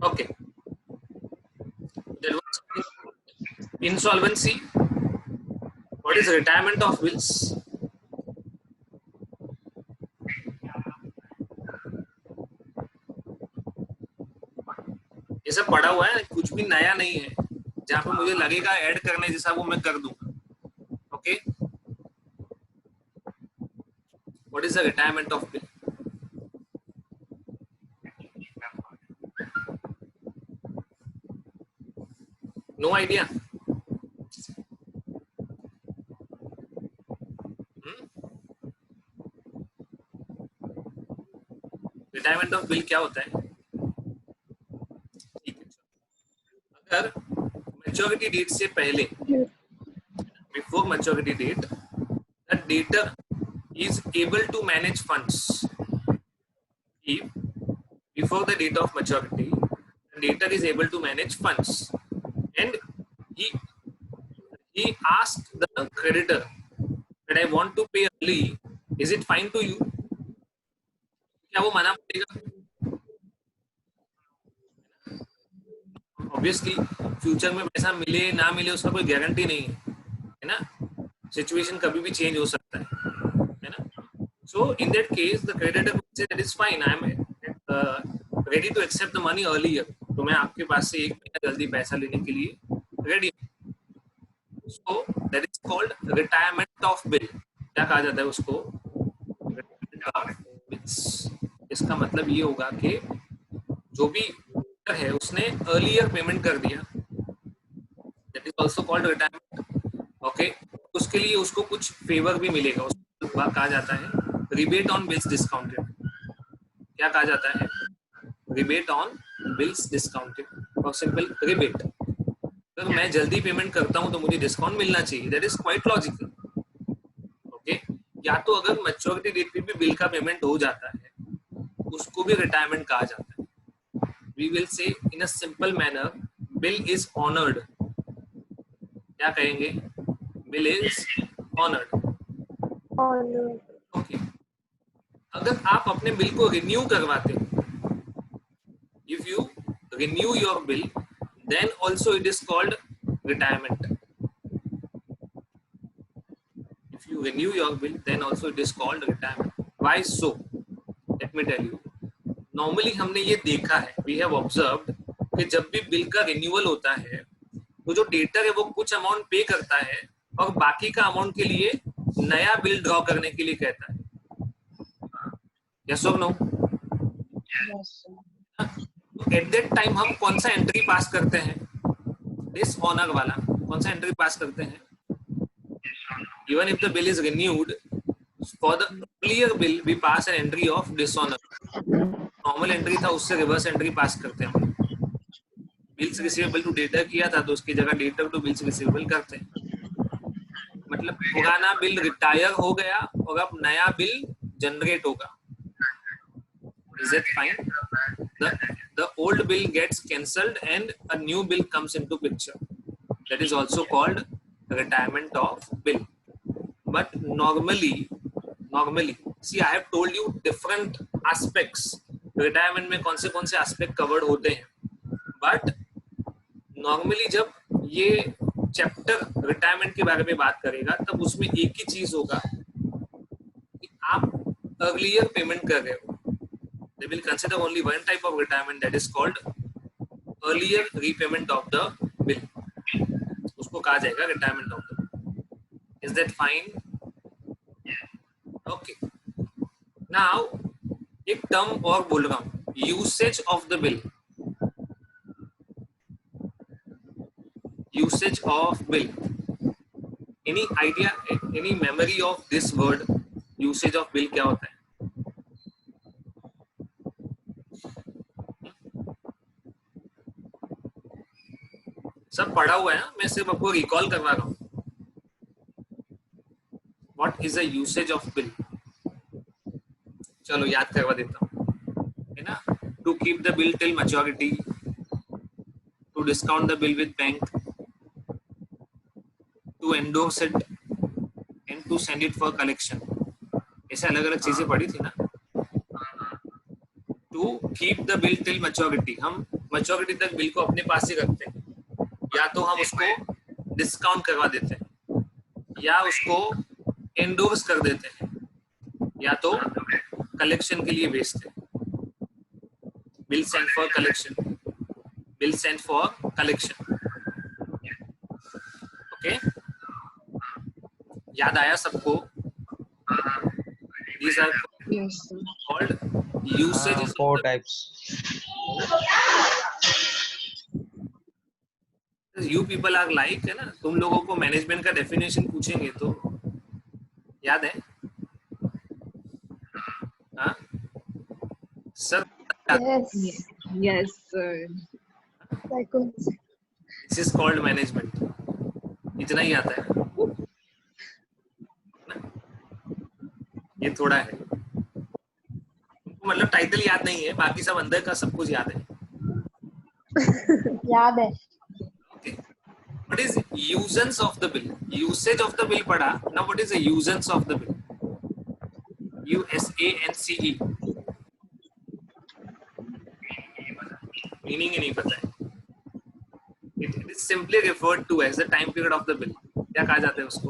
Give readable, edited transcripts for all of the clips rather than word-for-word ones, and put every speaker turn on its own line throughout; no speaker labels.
Okay, there was insolvency. What is retirement of wills? ये सब पढ़ा हुआ है, कुछ भी नया नहीं है. जहाँ पे मुझे लगेगा ऐड करने जैसा वो मैं कर दूंगा. Okay, what is the retirement of bill? No idea. Retirement of bill क्या होता है? ठीक है, अगर मैच्योरिटी डेट से पहले, before maturity date, the debtor is able to manage funds. If before the date of maturity, the debtor is able to manage funds, and he asked the creditor that I want to pay early. Is it fine to you? क्या वो मना पड़ेगा? Obviously, future में पैसा मिले ना मिले उसका कोई गारंटी नहीं है ना. सिचुएशन कभी भी चेंज हो सकता है ना. So in that case, the creditor will say that is fine. I am ready to accept the money earlier. तो मैं आपके पास से 1 महीना जल्दी पैसा लेने के लिए ready. So that is called retirement of bill. क्या कहा जाता है उसको? इसका मतलब ये होगा कि जो भी है उसने earlier पेमेंट कर दिया. That is also called retirement. Okay. उसके लिए उसको कुछ फेवर भी मिलेगा. उसको कहा जाता है रिबेट ऑन बिल्स डिस्काउंटेड. क्या कहा जाता है? रिबेट ऑन बिल्स डिस्काउंटेड और सिंपल रिबेट. अगर मैं जल्दी पेमेंट करता हूं तो मुझे डिस्काउंट मिलना चाहिए. That is quite logical. Okay, या तो अगर मैच्योरिटी डेट पे भी बिल का पेमेंट हो जाता है उसको भी रिटायरमेंट कहा जाता है. We will say in a simple manner bill is honoured. क्या कहेंगे? Bill is honoured. ओके, अगर आप अपने बिल को रिन्यू करवाते हो, if you renew your bill, then also it is called retirement. If you renew your bill, then also it is called retirement. Why so? Let me tell you. Normally हमने ये देखा है, we have observed कि जब भी bill का renewal होता है तो जो डेटर है वो कुछ अमाउंट पे करता है और बाकी का अमाउंट के लिए नया बिल ड्रॉ करने के लिए कहता है. यस और नो? एट दैट टाइम हम कौन सा एंट्री पास करते हैं? दिस ऑनर वाला. कौन सा एंट्री पास करते हैं? Even if the bill is renewed, for the earlier bill we pass an entry of dishonour. Normal entry था उससे रिवर्स एंट्री पास करते हैं. बिल्स रिसीवेबल टू डेटर किया था तो उसकी जगह डेटर टू बिल्स रिसीवेबल करते हैं. मतलब पुराना बिल रिटायर हो गया और अब नया बिल जनरेट होगा. Is it fine? The old bill gets cancelled and a new bill comes into picture. That is also called retirement of bill. But normally, see, I have told you different aspects. Retirement में कौन से aspect covered होते हैं. But normally जब ये chapter retirement के बारे में बात करेगा तब उसमें एक ही चीज होगा कि आप अर्लियर पेमेंट कर रहे हो. They will consider only one type of retirement, that is called earlier repayment of the bill. उसको कहा जाएगा retirement of the bill. Is that fine? Okay. Now एक टर्म और बोल रहा हूँ, usage of the bill. Usage of bill. Any idea? Any memory of this word? Usage of bill क्या होता है? सब पढ़ा हुआ है ना, मैं सिर्फ आपको रिकॉल करवा रहा हूँ. What is the usage of bill? चलो याद करवा देता हूँ, है ना. To keep the bill till maturity, to discount the bill with bank, to endorse it and to send it for collection. ऐसे अलग अलग चीजें पढ़ी थी ना. To keep the bill till maturity, हम मैच्योरिटी तक बिल को अपने पास ही रखते हैं, या तो हम उसको डिस्काउंट करवा देते हैं, या उसको एंडोर्स कर देते हैं, या तो कलेक्शन के लिए भेजते हैं। Bill sent for collection, bill sent for collection. Okay, याद आया सबको? These are
Yes, sir.
called usages of
4
the
types.
You people are like, है ना, तुम लोगों को मैनेजमेंट का डेफिनेशन पूछेंगे तो याद है? हाँ sir,
Yes.
Yes, sir.
Psychology.
This is called management. इतना ही आता है ना? ये थोड़ा है, तुमको मतलब टाइटल याद नहीं है, बाकी सब अंदर का सब कुछ याद है।
याद है।
What is usance of the bill? Usage of the bill पढ़ा ना, what is the usance of the bill? USANCE, meaning ही नहीं पता है। It is simply referred to as the time period of the bill. क्या कहा जाता है उसको?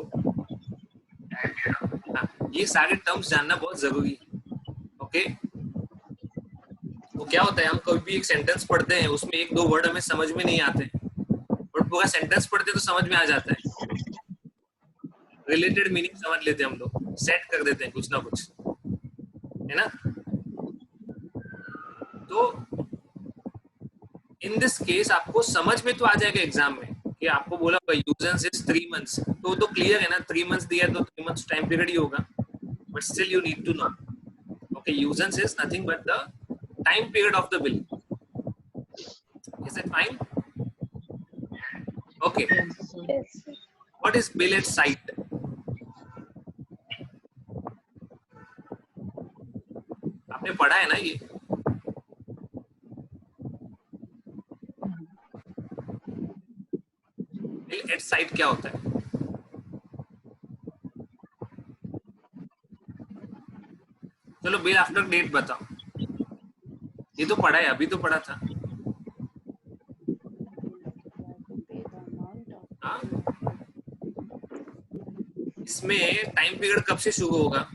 हाँ, ये सारे टर्म्स जानना बहुत जरूरी है। ओके, वो क्या होता है, हम कभी भी एक सेंटेंस पढ़ते हैं, उसमें एक दो वर्ड हमें समझ में नहीं आते, बट पूरा सेंटेंस पढ़ते तो समझ में आ जाता है। रिलेटेड मीनिंग समझ लेते हैं हम लोग, सेट कर देते हैं कुछ ना कुछ, है ना? तो इन दिस केस आपको समझ में तो आ जाएगा एग्जाम में कि आपको बोला यूजेंस इज 3 मंथ्स, तो क्लियर है ना, 3 मंथ्स दिया तो 3 मंथ्स टाइम पीरियड ही होगा, but still you need to know. Okay, usance is nothing but the time period of the bill. Is it fine? Okay,
Yes, sir.
Yes.
What is bill at sight? आपने पढ़ा है ना ये? Bill at site क्या होता है? चलो bill after date बताओ। ये तो पढ़ा है, अभी तो पढ़ा था। हाँ? इसमें टाइम पीरियड कब से शुरू होगा?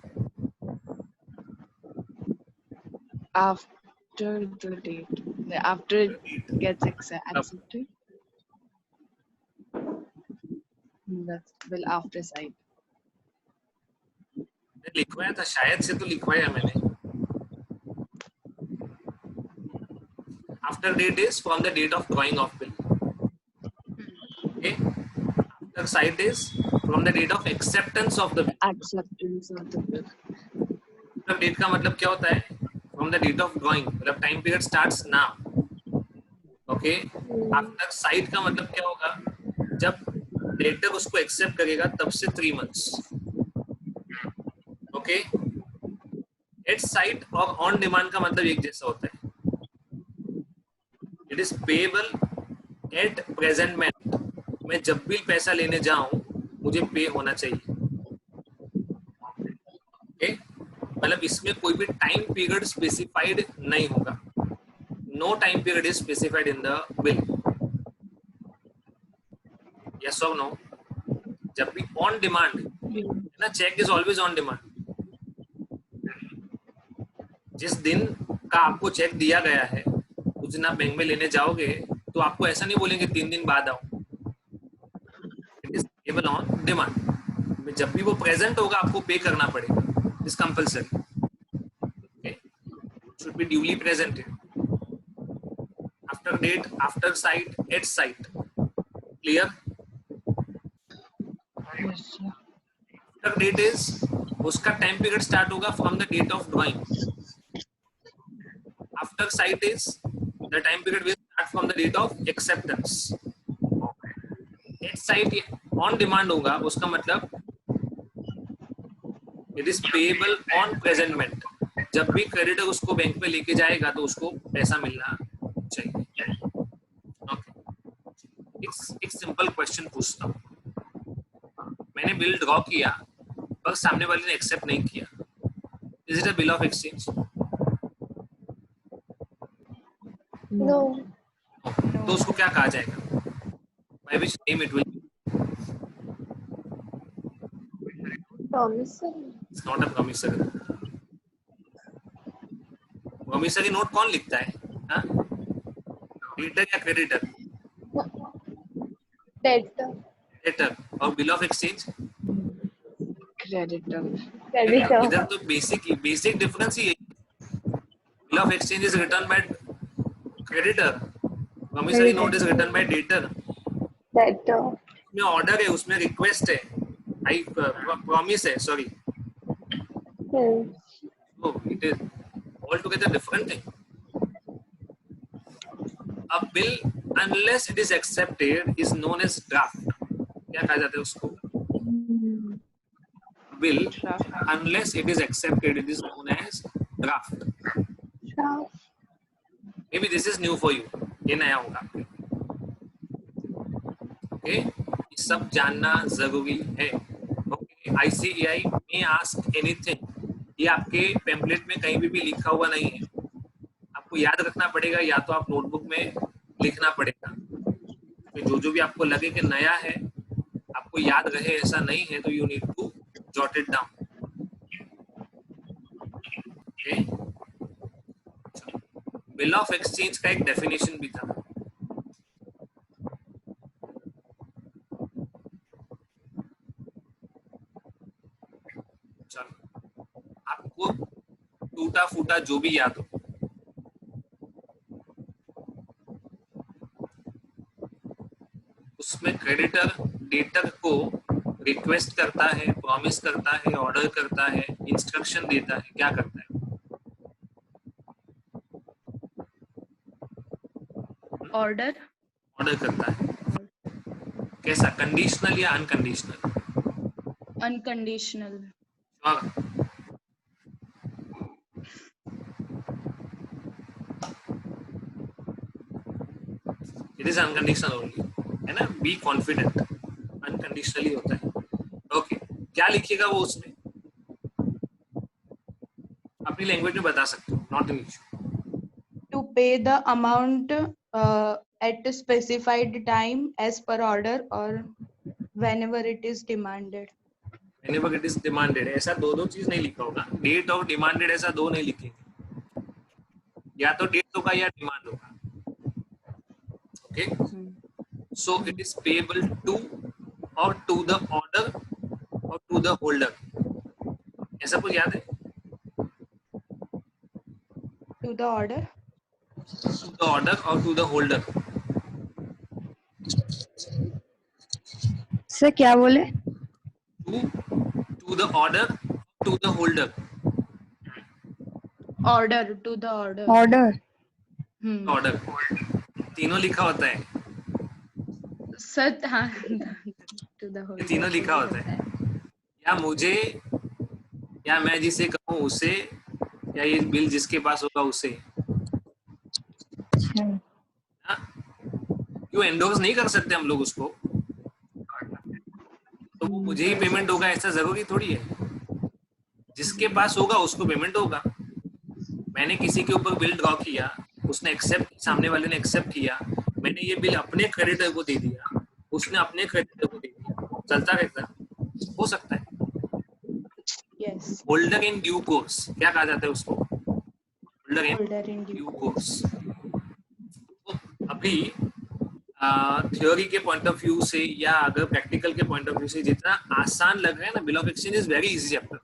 After the date, after it gets accepted. That's bill after site.
लिखवाया था शायद से, तो लिखवाया मैंने। After date is from the date of drawing of bill. Okay, after sight is from the date of acceptance of the bill.
Acceptance of the bill.
After date का मतलब क्या होता है? From the date of drawing, मतलब time period starts now. Okay, after sight का मतलब क्या होगा? जब डेटर उसको एक्सेप्ट करेगा तब से 3 मंथ्स। ओके, एट साइट और ऑन डिमांड का मतलब एक जैसा होता है। It is payable eight presentment. मैं जब भी पैसा लेने जाऊं मुझे पे होना चाहिए। ओके, मतलब इसमें कोई भी टाइम पीरियड स्पेसिफाइड नहीं होगा। No time period is specified in the bill. Yes और नो? जब भी ऑन डिमांड ना, cheque is always on demand. जिस दिन का आपको चेक दिया गया है उस दिन आप बैंक में लेने जाओगे तो आपको ऐसा नहीं बोलेंगे 3 दिन बाद आओ। It is payable on demand. जब भी वो प्रेजेंट होगा आपको पे करना पड़ेगा, is compulsory. Okay, should be duly presented. After date, after sight, at sight. Clear?
Yes, sir.
After date is उसका टाइम पीरियड स्टार्ट होगा from the date of drawing. After sight is the time period will start from the date of acceptance. At sight on demand होगा, उसका मतलब it is payable on presentment. जब भी creditor उसको bank में लेके जाएगा तो उसको पैसा मिलना चाहिए। ओके, एक सिंपल क्वेश्चन पूछता हूँ। मैंने बिल ड्रॉ किया पर सामने वाले ने एक्सेप्ट नहीं किया, is it a bill of exchange?
No.
तो उसको क्या कहा जाएगा? By which name it will?
promissory.
It's not a promissory. Promissory note कौन लिखता है? हाँ, डेटर या क्रेडिटर?
Debtor.
डेटर। और bill of exchange?
Creditor.
Creditor.
इधर तो बेसिक डिफरेंस ही है। Bill of exchange is written by creditor, promissory note is written by debtor.
Debtor.
उसमें ऑर्डर है, उसमें रिक्वेस्ट है, आई प्रॉमिस है, सॉरी। तो it is altogether different thing. A bill unless it is accepted is known as draft. क्या कहा जाता है उसको? Bill unless it is accepted it is known as draft.
Draft.
Maybe this is new for you, ये नया होगा। Okay, ये सब जानना जरूरी है। ओके, ICAI में आस्क एनीथिंग, ये आपके पेम्पलेट में कहीं भी लिखा हुआ नहीं है, आपको याद रखना पड़ेगा, या तो आप नोटबुक में लिखना पड़ेगा। तो जो भी आपको लगे कि नया है, आपको याद रहे ऐसा नहीं है, तो you need to jot it down. Okay, bill of exchange का एक डेफिनेशन भी था। चलो, आपको टूटा फूटा जो भी याद हो, उसमें क्रेडिटर डेटर को रिक्वेस्ट करता है, प्रॉमिस करता है, ऑर्डर करता है, इंस्ट्रक्शन देता है, क्या करता है?
ऑर्डर
ऑर्डर करता है। कैसा, कंडीशनल या unconditional?
Unconditional
it is unconditional only, है ना? बी कॉन्फिडेंट, अनकंडीशनली होता है। ओके, क्या लिखिएगा वो उसमें? अपनी लैंग्वेज में बता सकते हो, नॉट एन इशू।
टू पे the amount at a specified time as per order or whenever it is demanded.
Whenever it is demanded, ऐसा दो चीज नहीं लिखा होगा। डेट और डिमांडेड ऐसा दो नहीं लिखेंगे, या तो डेट होगा या डिमांड होगा। Okay, so it is payable to or to the order or to the holder, ऐसा कुछ याद है?
To the order.
To the order or to the holder.
Sir क्या बोले?
To the order, to the holder.
Order to the order.
Order.
Order तीनों लिखा होता है,
सर हाँ to the
ये तीनों लिखा होता है। या मुझे, या मैं जिसे कहूँ उसे, या ये बिल जिसके पास होगा उसे। हाँ? क्यों एंडोर्स नहीं कर सकते हम लोग उसको? तो वो मुझे ही पेमेंट होगा ऐसा जरूरी थोड़ी है। जिसके पास होगा उसको पेमेंट होगा। मैंने किसी के ऊपर बिल ड्रॉ किया, उसने एक्सेप्ट, सामने वाले ने एक्सेप्ट किया, मैंने ये बिल अपने क्रेडिटर को दे दिया, उसने अपने क्रेडिटर को दे दिया, चलता रहता हो सकता है।
Yes.
Holder in due course, क्या कहा जाता है उसको? Holder
Holder
in
in
due
due.
Course. तो अभी थ्योरी के पॉइंट ऑफ व्यू से या अगर प्रैक्टिकल के पॉइंट ऑफ व्यू से जितना आसान लग रहा है ना, bill of exchange is very easy chapter,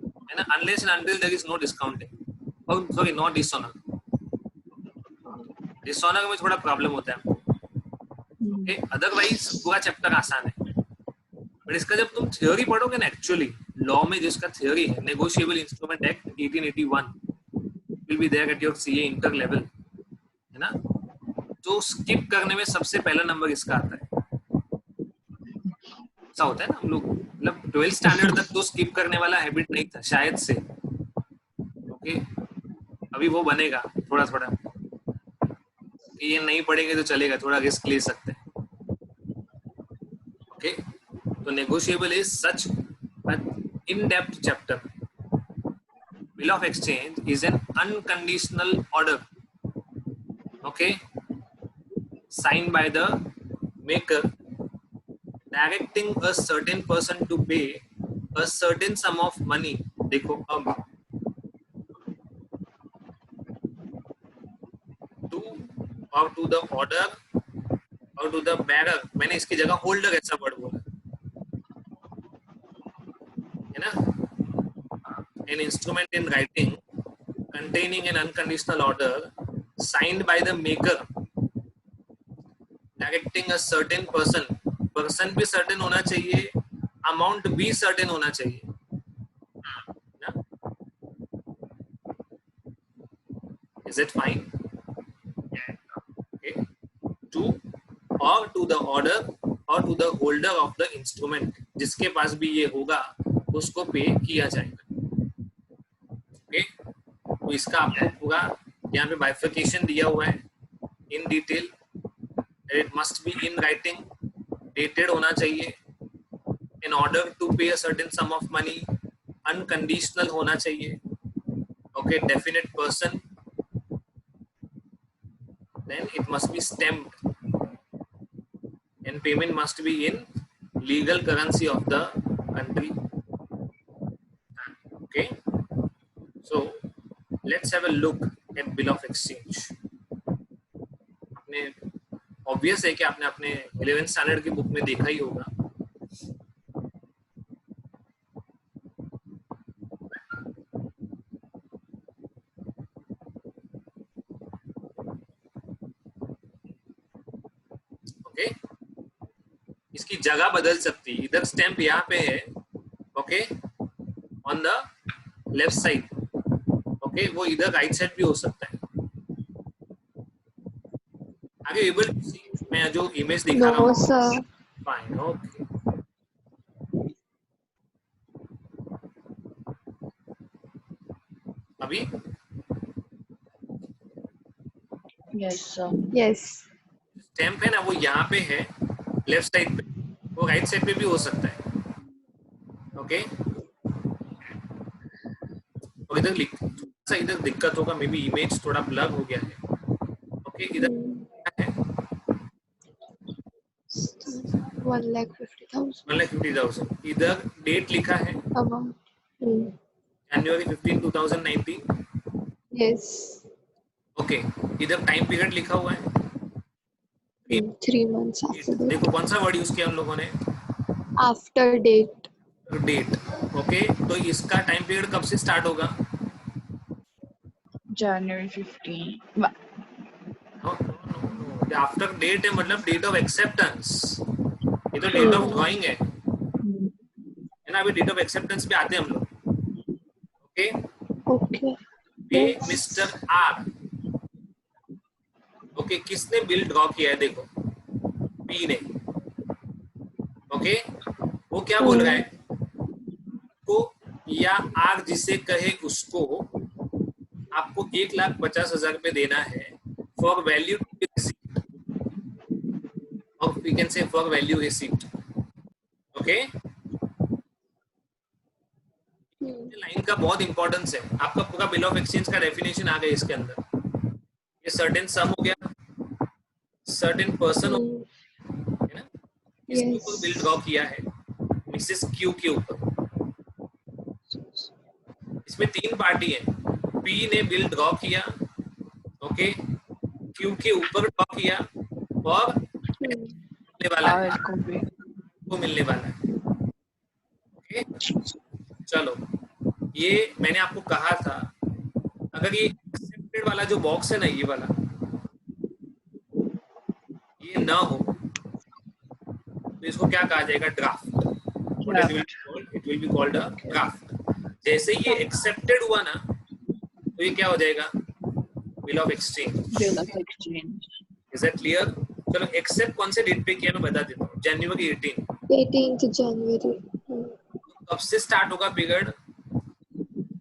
है ना? Unless and until there is no discounting, or sorry not dishonour. Dishonour में थोड़ा प्रॉब्लम होता है, ओके? अदरवाइज पूरा चैप्टर आसान है। बट इसका जब तुम थ्योरी पढ़ोगे ना, एक्चुअली लॉ में जिसका थ्योरी है, negotiable instrument act 1881 will be there at your CA inter level, है ना? तो स्किप करने में सबसे पहला नंबर इसका आता है। ऐसा होता है ना, हम लोग मतलब 12th स्टैंडर्ड तक तो स्किप करने वाला हैबिट नहीं था शायद से, ओके? अभी वो बनेगा थोड़ा थोड़ा, ये नहीं पढ़ेंगे तो चलेगा, थोड़ा रिस्क ले सकते हैं, ओके? तो negotiable is such in depth chapter. Bill of exchange is an unconditional order, okay? signed by the maker directing a certain person to pay a certain sum of money. देखो अब to or to the order or to the bearer, मैंने इसकी जगह holder ऐसा word बोला है ना. An instrument in writing containing an unconditional order signed by the maker directing a certain person. Person भी सर्टेन होना चाहिए, अमाउंट भी सर्टेन होना चाहिए ना. Is it fine? Okay. To or to the order or to the holder of the instrument, जिसके पास भी ये होगा उसको पे किया जाएगा. ओके, तो इसका आपको पूरा यहाँ पे बाइफिकेशन दिया हुआ है in detail. It must be in writing, dated होना चाहिए, in order to pay a certain sum of money, unconditional होना चाहिए. Okay, definite person, then it must be stamped and payment must be in legal currency of the country. Okay, so let's have a look at bill of exchange. आपने obvious है कि आपने अपने 11th standard की book में देखा ही होगा. Okay, इसकी जगह बदल सकती है. इधर स्टैम्प यहाँ पे है, okay, on the left side. Okay, वो इधर राइट साइड भी हो सकता है. आगे एबल टू सी, मैं जो इमेज दिखा रहा
No,
हूँ.
sir.
Fine, okay. अभी
Yes, sir.
Yes.
स्टैम्प है ना, वो यहाँ पे है लेफ्ट साइड पे, वो राइट साइड पे भी हो सकता है. ओके, और इधर लिख इधर दिक्कत होगा, मे बी इमेज थोड़ा ब्लर हो गया है. ओके, इधर है
1,50,000
1,50,000. इधर डेट लिखा है
amount.
January 15, 2019.
Yes.
ओके, इधर टाइम पीरियड लिखा हुआ है.
3 months after that.
देखो कौन सा वर्ड यूज किया हम लोगों ने,
After date.
डेट. ओके, तो इसका टाइम पीरियड कब से स्टार्ट होगा?
January 15.
आफ्टर डेट है, मतलब डेट ऑफ एक्सेप्टेंस. ये तो डेट ऑफ ड्राइंग है ना. अभी डेट ऑफ एक्सेप्टेंस पे आते हैं हम लोग. Okay,
Okay.
पे मिस्टर आर. ओके, किसने बिल ड्रॉ किया है? देखो पी ने. ओके, वो क्या बोल रहा है को, या आर जिसे कहे उसको आपको 1,50,000 रुपए देना है फॉर वैल्यू रिसीप्ट, और we can say for value receipt. Okay, line का बहुत इंपॉर्टेंस है. आपका पूरा बिल ऑफ एक्सचेंज का डेफिनेशन आ गया इसके अंदर. ये सर्टेन सम हो गया, सर्टेन पर्सन है ना, इसके ऊपर बिल ड्रॉ किया है मिसेस क्यू के ऊपर. इसमें 3 पार्टी है. पी ने बिल ड्रॉ किया, ओके, क्यू के ऊपर ड्रॉ किया, और मिलने वाला है,
R को भी.
को मिलने वाला है. ओके, चलो, ये मैंने आपको कहा था, अगर ये एक्सेप्टेड वाला जो बॉक्स है ना, ये वाला, ये ना हो तो इसको क्या कहा जाएगा? Draft. It will be called a draft. जैसे ये एक्सेप्टेड हुआ ना, तो ये क्या हो जाएगा? Bill of exchange.
Bill of exchange.
Is that clear? चलो, एक्सेप्ट कौन से डेट पे किया मैं बता देता हूँ. January 18.
18th January.
कब से स्टार्ट होगा period?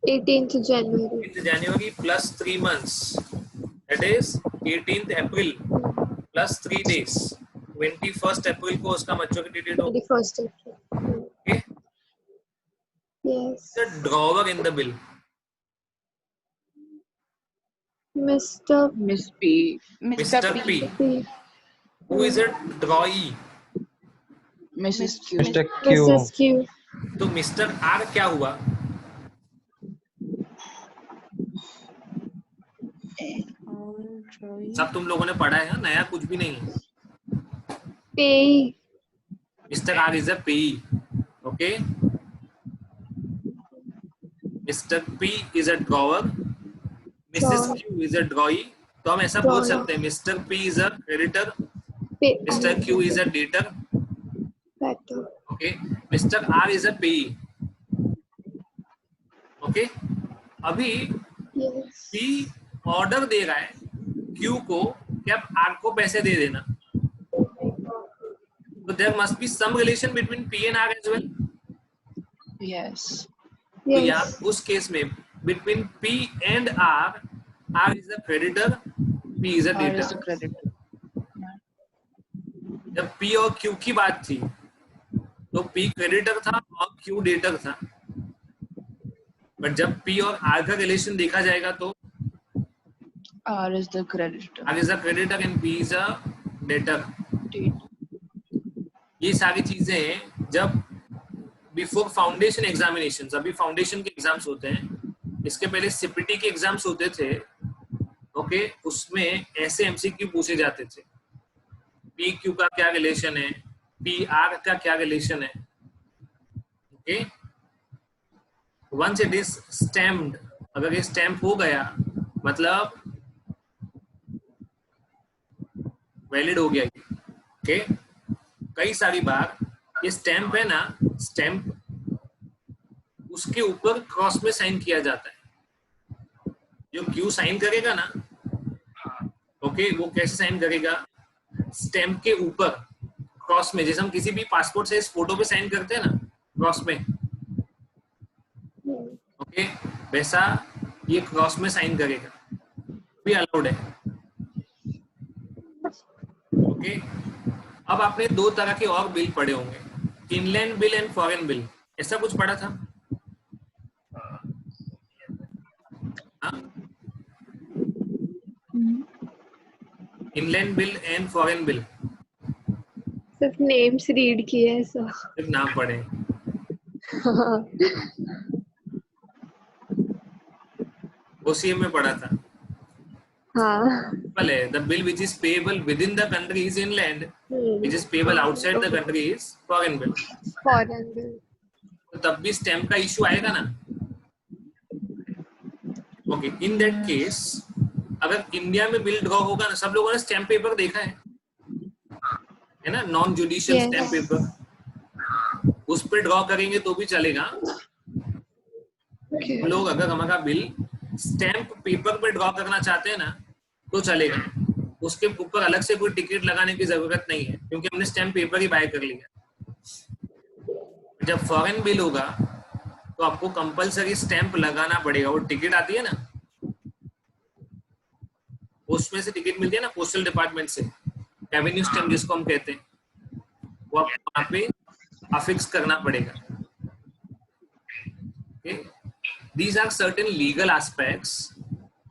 18th January.
18th January plus 3 months, that is 18th April plus 3 days. 21st April को उसका मैच्योरिटी डेट होगा.
21st April.
Okay,
Yes.
the drawer in the bill.
Mr.
Miss P.
Mr.
Mr. P.
P.
Who is a drawee?
Mrs. Q.
Mr.
Mrs. Q.
तो mister are क्या हुआ? सब तुम लोगों ने पढ़ा है, नया कुछ भी नहीं है।
Pay.
Mister R is a payee, okay. Mister P is a drawer, missus Q is a drawee. तो हम ऐसा बोल सकते हैं, mister P is a creditor,
Pay.
Mister Q is a debtor,
Better.
Okay. Mister R is a payee, okay. अभी
Yes.
P order दे रहा है Q को कि आप आर को पैसे दे देना, तो there must be some relation between P and R as well.
Yes.
तो यहाँ
Yes.
उस केस में between P and R, R is a creditor, P is a
R is the
debtor.
creditor.
जब पी और Q की बात थी तो पी क्रेडिटर था और क्यू डेटर था, बट जब पी और आर का रिलेशन देखा जाएगा तो
R is the creditor.
R is a creditor and P is a debtor.
Date.
ये सारी चीजें जब बिफोर फाउंडेशन एग्जामिनेशन, अभी फाउंडेशन के एग्जाम्स होते हैं, इसके पहले सीपीटी के एग्जाम्स होते थे, ओके। उसमें ऐसे एमसीक्यू पूछे जाते थे, पी क्यू का क्या रिलेशन है, पी आर का क्या रिलेशन है, okay. Once it is stamped, अगर ये स्टैम्प हो गया मतलब वैलिड हो गया, ओके। कई सारी बार ये स्टैम्प है ना, स्टैम्प उसके ऊपर क्रॉस में साइन किया जाता है। जो क्यू साइन करेगा ना, ओके, वो कैसे साइन करेगा? स्टैम्प के ऊपर क्रॉस में, जैसे हम किसी भी पासपोर्ट साइज फोटो पे साइन करते हैं ना क्रॉस में, ओके, वैसा ये क्रॉस में साइन करेगा, भी अलाउड है, ओके। अब आपने दो तरह के और बिल पढ़े होंगे, inland bill and foreign bill, ऐसा कुछ पढ़ा था? Inland bill and foreign bill,
सिर्फ names read किए हैं सर.
सिर्फ नाम पढ़े। ओसीएम में पढ़ा था।
हाँ.
पहले the bill which is payable with in the country is inland, which is payable outside the country is foreign bill.
Foreign bill.
तो तब भी स्टैम्प का इशू आएगा ना, ओके। इन दैट केस अगर इंडिया में बिल ड्रॉ होगा ना, सब लोगों ने स्टैम्प पेपर देखा है ना, non judicial
Yes.
Stamp paper, उस पे ड्रॉ करेंगे तो भी चलेगा।
Okay.
हम लोग अगर हमारा बिल स्टैम्प पेपर पे ड्रॉ करना चाहते हैं ना तो चलेगा, उसके ऊपर अलग से कोई टिकट लगाने की जरूरत नहीं है, क्योंकि हमने स्टैम्प पेपर ही बाय कर लिया। जब फॉरेन बिल होगा तो आपको कंपलसरी स्टैम्प लगाना पड़ेगा। वो टिकट आती है ना, पोस्ट में से टिकट मिलती है ना, पोस्टल डिपार्टमेंट से, रेवेन्यू स्टैम्प जिसको हम कहते हैं, वो आपको वहां पे अफिक्स करना पड़ेगा, okay. These are certain legal aspects,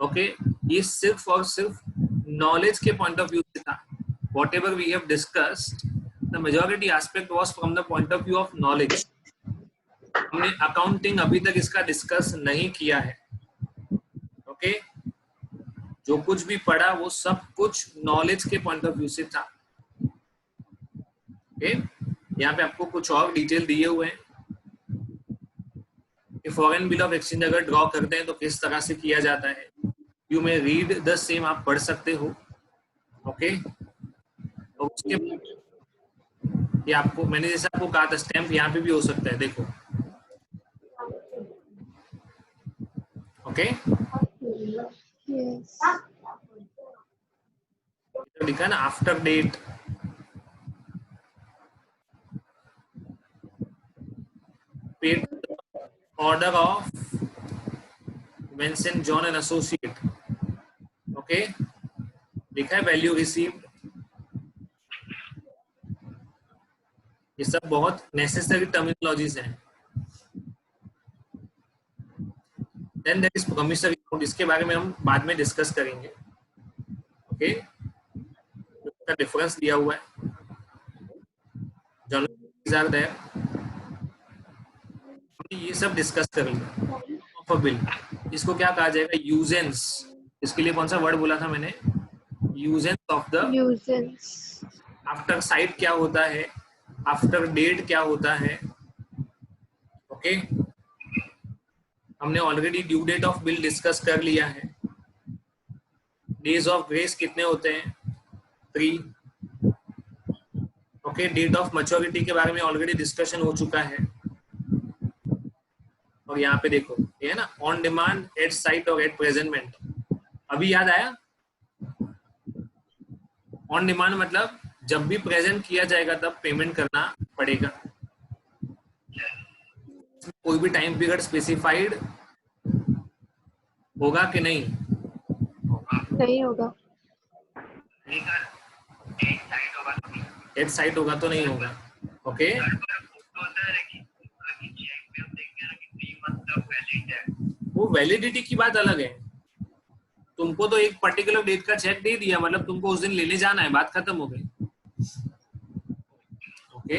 okay. ये सिर्फ और सिर्फ नॉलेज के पॉइंट ऑफ व्यू से था। Whatever we have discussed, the majority aspect was from the point of view of knowledge. हमने अकाउंटिंग अभी तक इसका डिस्कस नहीं किया है, ओके। जो कुछ भी पढ़ा वो सब कुछ नॉलेज के पॉइंट ऑफ व्यू से था, ओके। यहाँ पे आपको कुछ और डिटेल दिए हुए हैं कि फॉरेन बिल ऑफ एक्सचेंज अगर ड्रॉ करते हैं तो किस तरह से किया जाता है। You may read the same, आप पढ़ सकते हो, ओके। तो उसके ये आपको मैंने जैसे आपको कहा था, स्टैम्प यहाँ पे भी हो सकता है, देखो, ओके।
Yes.
लिखा ना after date, paid order of Vincent John and associate, okay. लिखा है वैल्यू रिसीव्ड। ये सब बहुत नेसेसरी टर्मिनोलॉजीज हैं। Then there is promissory note, इसके बारे में हम बाद में डिस्कस करेंगे, ओके। का डिफरेंस दिया हुआ है, जनरल आर देयर, हमने ये सब डिस्कस कर लिया। ऑफ अ बिल, इसको क्या कहा जाएगा, यूजेंस। इसके लिए कौन सा वर्ड बोला था मैंने, यूजेंस ऑफ द।
न्यूजेंस।
आफ्टर साइट क्या होता है, आफ्टर डेट क्या होता है। ओके, हमने already due date of bill discuss कर लिया है। डेज ऑफ ग्रेस कितने होते हैं, 3। ओके, डेट ऑफ मैच्योरिटी के बारे में ऑलरेडी डिस्कशन हो चुका है। और यहाँ पे देखो ये है ना, ऑन डिमांड, एट साइट और एट प्रेजेंटमेंट। अभी याद आया, ऑन डिमांड मतलब जब भी प्रेजेंट किया जाएगा तब पेमेंट करना पड़ेगा। कोई भी टाइम पीरियड स्पेसिफाइड होगा कि नहीं,
नहीं होगा।
एट साइट होगा तो नहीं होगा। ओके, वो वैलिडिटी की बात अलग है। तुमको तो एक पर्टिकुलर डेट का चेक दे दिया, मतलब तुमको उस दिन लेने जाना है, बात खत्म हो गई। ओके,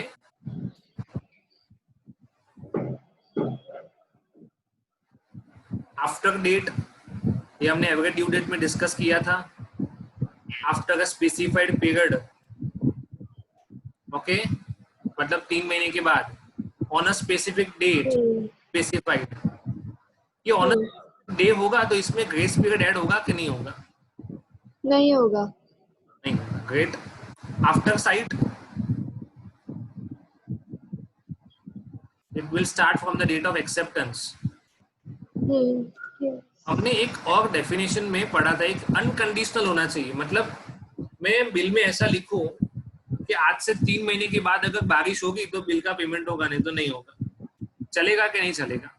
आफ्टर डेट, ये हमने एवरेज ड्यू डेट में डिस्कस किया था। After a specified period, okay, मतलब 3 महीने के बाद, on a specific date specified. ये ऑन अ डे होगा तो इसमें ग्रेस पीरियड ऐड होगा कि नहीं होगा,
नहीं होगा।
नहीं। Great. After sight, it will start from the date of acceptance.
yes.
हमने एक और डेफिनेशन में पढ़ा था, एक अनकंडीशनल होना चाहिए। मतलब मैं बिल में ऐसा लिखूं कि आज से 3 महीने के बाद अगर बारिश होगी तो बिल का पेमेंट होगा, नहीं तो नहीं होगा। चलेगा कि नहीं चलेगा?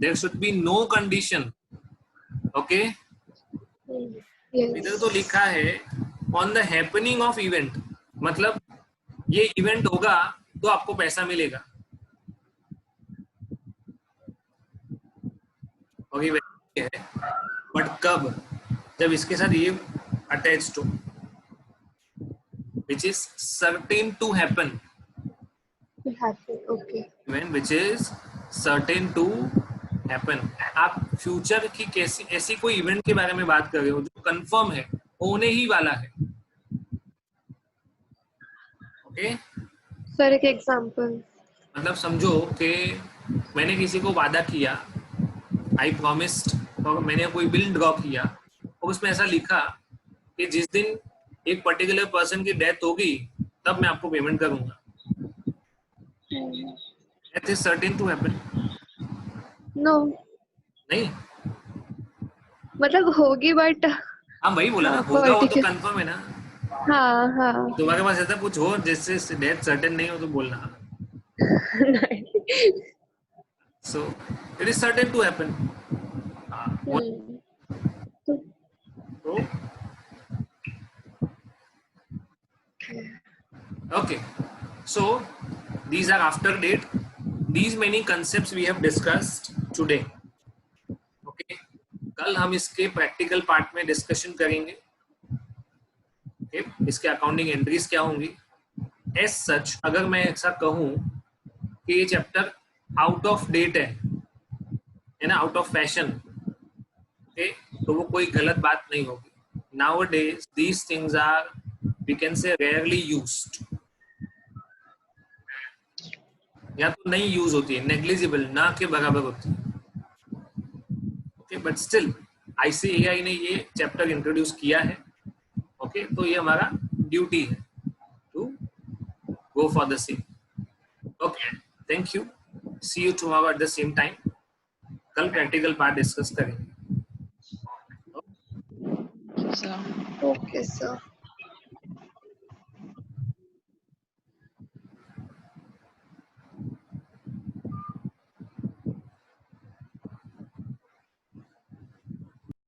There should be no condition. Okay?
Yes.
इधर तो लिखा है on the happening of event, मतलब ये इवेंट होगा तो आपको पैसा मिलेगा। ओके, है, बट कब, जब इसके साथ ये अटैच्ड हो, which is certain to happen,
Okay.
event which is certain to happen। आप फ्यूचर की कैसी ऐसी कोई इवेंट के बारे में बात कर रहे हो जो कंफर्म है, होने ही वाला है। ओके,
सर एक एग्जांपल।
मतलब समझो कि मैंने किसी को वादा किया, आई प्रॉमिस्ड, और मैंने कोई बिल ड्रॉ किया और उसमें ऐसा लिखा कि जिस दिन एक पर्टिकुलर पर्सन की डेथ होगी तब मैं आपको पेमेंट करूंगा। That is certain to happen।
No
नहीं,
मतलब होगी बट।
हाँ वही बोला ना, होगा वो तो कंफर्म है ना।
हाँ हाँ।
तुम्हारे पास ऐसा कुछ हो जिससे डेथ सर्टेन नहीं हो तो बोलना। So it is certain to happen। So okay, so these are after date। These many concepts we have discussed today। Okay, कल हम इसके प्रैक्टिकल पार्ट में डिस्कशन करेंगे। okay? इसके अकाउंटिंग एंट्रीज क्या होंगी। एज सच अगर मैं ऐसा कहूं कि ये चैप्टर आउट ऑफ डेट है ना, आउट ऑफ फैशन, okay? तो वो कोई गलत बात नहीं होगी। Nowadays these things are, we can say, rarely used, या तो नहीं यूज होती है, नेग्लिजिबल, ना के बराबर होती है। ओके, बट स्टिल ICAI ने ये चैप्टर इंट्रोड्यूस किया है। ओके, तो ये हमारा ड्यूटी है to go for the same. Okay, thank you, see you tomorrow at the same time. कल प्रैक्टिकल पार्ट डिस्कस करेंगे।
So.
Okay sir.